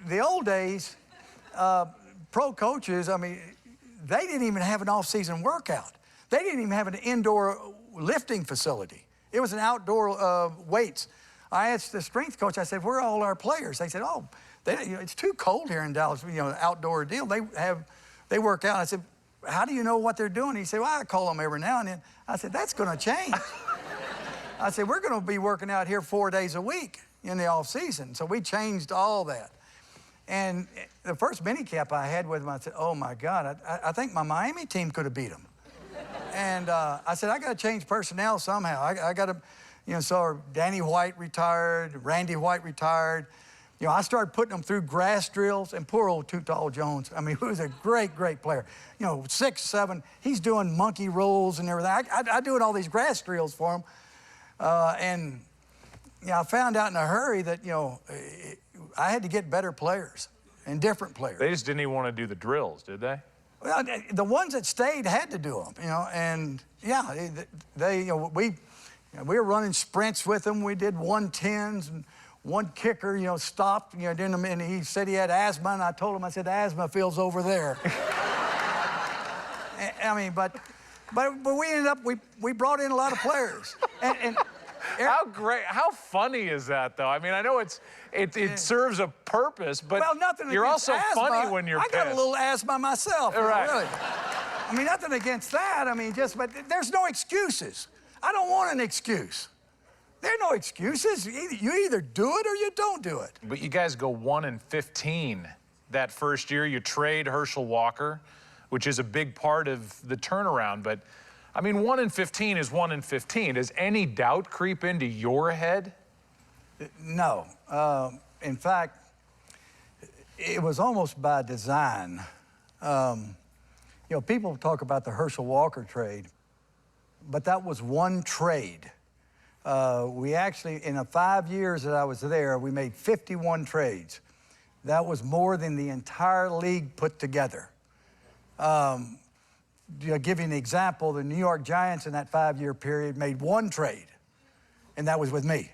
The old days, pro coaches, I mean, they didn't even have an off-season workout. They didn't even have an indoor lifting facility. It was an outdoor weights. I asked the strength coach, I said, where are all our players? They said, oh, it's too cold here in Dallas, outdoor deal. They work out. I said, how do you know what they're doing? He said, well, I call them every now and then. I said, that's going to change. I said, we're going to be working out here 4 days a week in the off season. So we changed all that. And the first minicamp I had with him, I said, oh my God, I think my Miami team could have beat them. And I said, I got to change personnel somehow. I got to, so Danny White retired, Randy White retired. I started putting them through grass drills, and poor old Too Tall Jones. I mean, he was a great, great player. 6, 7, he's doing monkey rolls and everything. I doing all these grass drills for him. And I found out in a hurry that, I had to get better players and different players. They just didn't even want to do the drills, did they? Well, the ones that stayed had to do them, and yeah, we were running sprints with them. We did 110s, and one kicker, stopped, doing them, and he said he had asthma, and I told him, I said, the asthma feels over there. I mean, but we ended up, we brought in a lot of players, and how great, how funny is that, though? I mean, I know it serves a purpose, but you're also asthma. Funny when you're pissed. I got a little asthma myself, right. Really. I mean, nothing against that. I mean, but there's no excuses. I don't want an excuse. There are no excuses. You either do it or you don't do it. But you guys go 1-15 that first year. You trade Herschel Walker, which is a big part of the turnaround, but I mean, 1-15 is 1-15. Does any doubt creep into your head? No. In fact, it was almost by design. People talk about the Herschel Walker trade, but that was one trade. We actually, in the 5 years that I was there, we made 51 trades. That was more than the entire league put together. To give you an example, the New York Giants in that 5-year period made one trade, and that was with me.